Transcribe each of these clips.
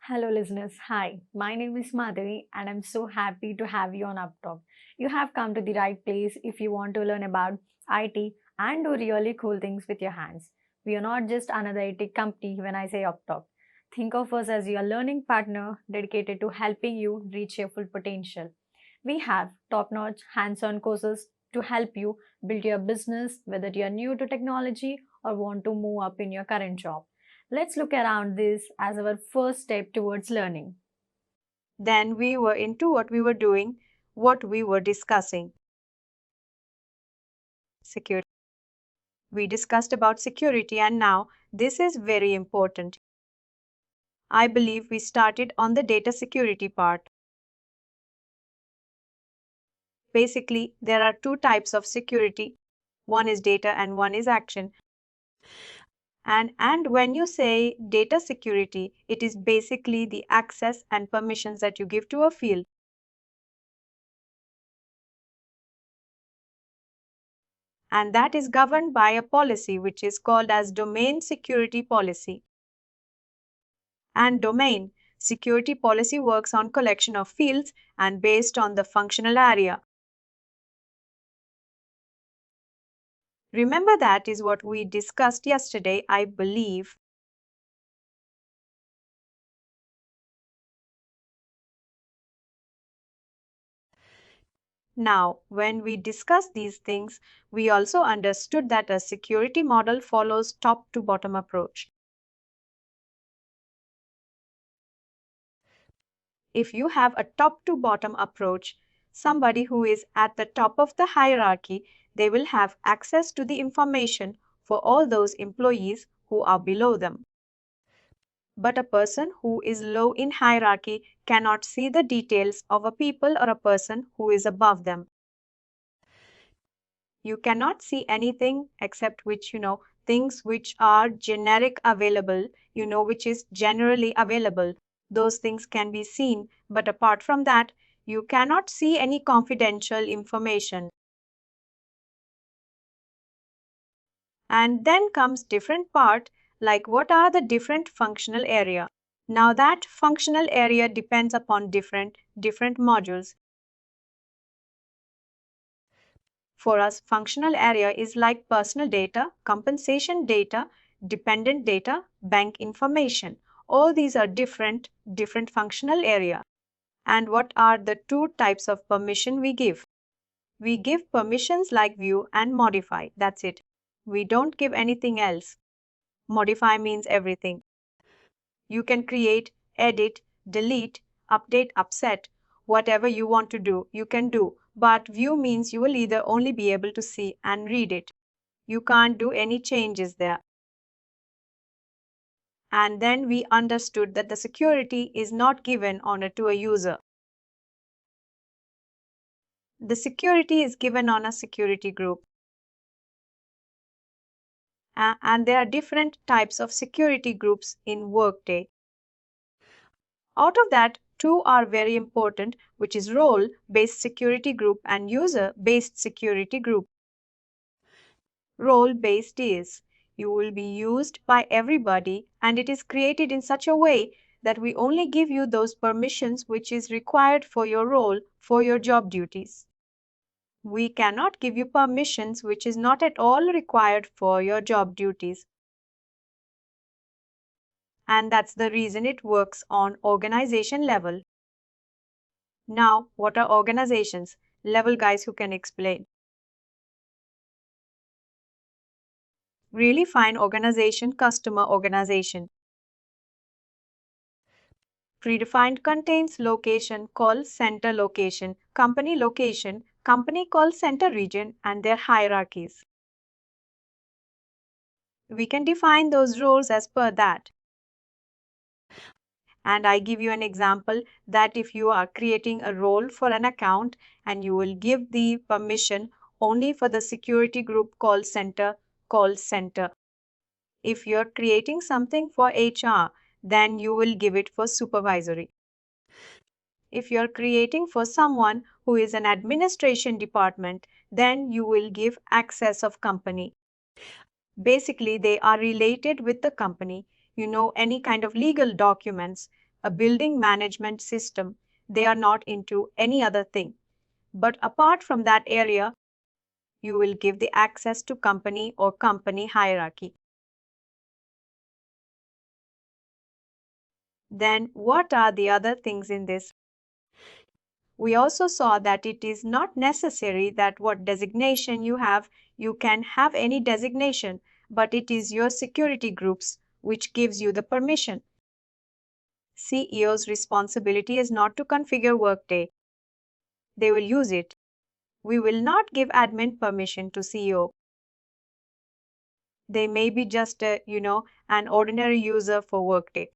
Hello, listeners. Hi, my name is Madhavi, and I'm so happy to have you on UppTalk. You have come to the right place if you want to learn about IT and do really cool things with your hands. We are not just another IT company when I say UppTalk. Think of us as your learning partner dedicated to helping you reach your full potential. We have top notch hands on courses to help you build your business, whether you're new to technology or want to move up in your current job. Let's look around this as our first step towards learning. Then we were into what we were doing, what we were discussing. Security. We discussed about security, and now this is very important. I believe we started on the data security part. Basically, there are two types of security. One is data and one is action. And when you say data security, it is basically the access and permissions that you give to a field. And that is governed by a policy which is called as domain security policy. And domain security policy works on collection of fields and based on the functional area. Remember, that is what we discussed yesterday, I believe. Now, when we discussed these things, we also understood that a security model follows top to bottom approach. If you have a top to bottom approach, somebody who is at the top of the hierarchy, they will have access to the information for all those employees who are below them. But a person who is low in hierarchy cannot see the details of a people or a person who is above them. You cannot see anything except which, things which are generic available, which is generally available. Those things can be seen, but apart from that, you cannot see any confidential information. And then comes different part, like what are the different functional area. Now that functional area depends upon different modules. For us, functional area is like personal data, compensation data, dependent data, bank information. All these are different functional area. And what are the two types of permission we give? We give permissions like view and modify. That's it. We don't give anything else. Modify means everything. You can create, edit, delete, update, upset, whatever you want to do, you can do. But view means you will either only be able to see and read it. You can't do any changes there. And then we understood that the security is not given to a user. The security is given on a security group. And there are different types of security groups in Workday. Out of that, two are very important, which is role-based security group and user-based security group. Role-based is you will be used by everybody and it is created in such a way that we only give you those permissions which is required for your role, for your job duties. We cannot give you permissions which is not at all required for your job duties. And that's the reason it works on organization level. Now, what are organizations? Level guys who can explain. Really fine organization, customer organization. Predefined contains location, call center location, company call center region, and their hierarchies. We can define those roles as per that. And I give you an example that if you are creating a role for an account and you will give the permission only for the security group call center. If you're creating something for HR, then you will give it for supervisory. If you're creating for someone who is an administration department, then you will give access of company. Basically, they are related with the company. Any kind of legal documents, a building management system. They are not into any other thing. But apart from that area, you will give the access to company or company hierarchy. Then what are the other things in this? We also saw that it is not necessary that what designation you have, you can have any designation, but it is your security groups which gives you the permission. CEO's responsibility is not to configure Workday. They will use it. We will not give admin permission to CEO. They may be just an ordinary user for Workday.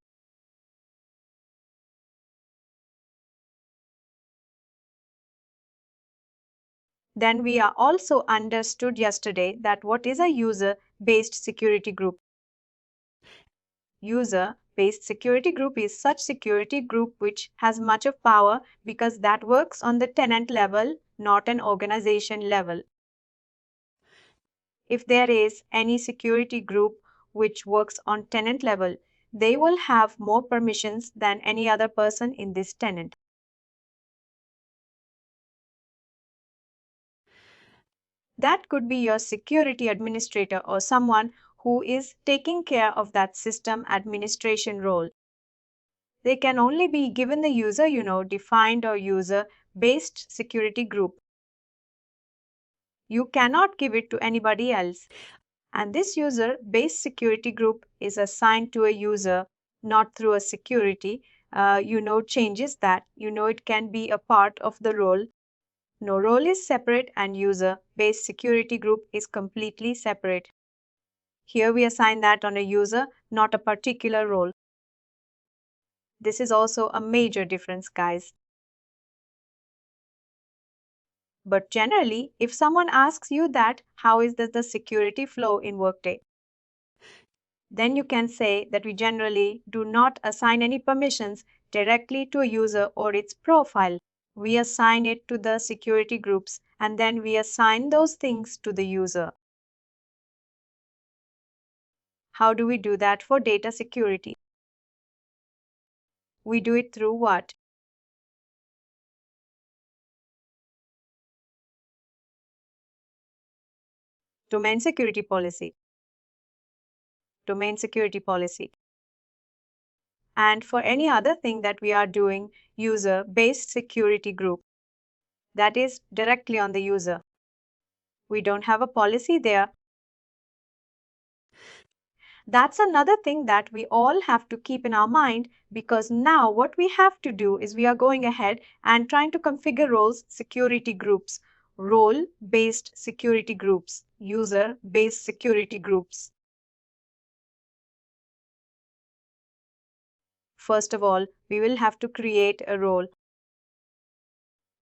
Then we are also understood yesterday that what is a user-based security group? User-based security group is such security group which has much of power because that works on the tenant level, not an organization level. If there is any security group which works on tenant level, they will have more permissions than any other person in this tenant. That could be your security administrator or someone who is taking care of that system administration role. They can only be given the user-defined or user-based security group. You cannot give it to anybody else. And this user-based security group is assigned to a user, not through a security. Changes that. It can be a part of the role. No, role is separate and user-based security group is completely separate. Here we assign that on a user, not a particular role. This is also a major difference, guys. But generally, if someone asks you that, how is the security flow in Workday? Then you can say that we generally do not assign any permissions directly to a user or its profile. We assign it to the security groups and then we assign those things to the user. How do we do that for data security? We do it through what? Domain security policy. Domain security policy. And for any other thing that we are doing, user-based security group. That is directly on the user. We don't have a policy there. That's another thing that we all have to keep in our mind because now what we have to do is we are going ahead and trying to configure roles, security groups, role-based security groups, user-based security groups. First of all, we will have to create a role.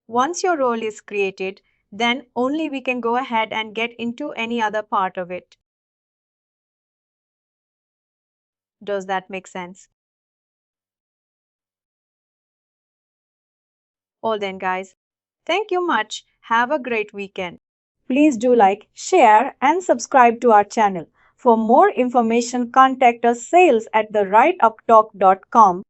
Once your role is created, then only we can go ahead and get into any other part of it. Does that make sense? All then, guys. Thank you much. Have a great weekend. Please do like, share, and subscribe to our channel. For more information, contact us sales@therightuptalk.com.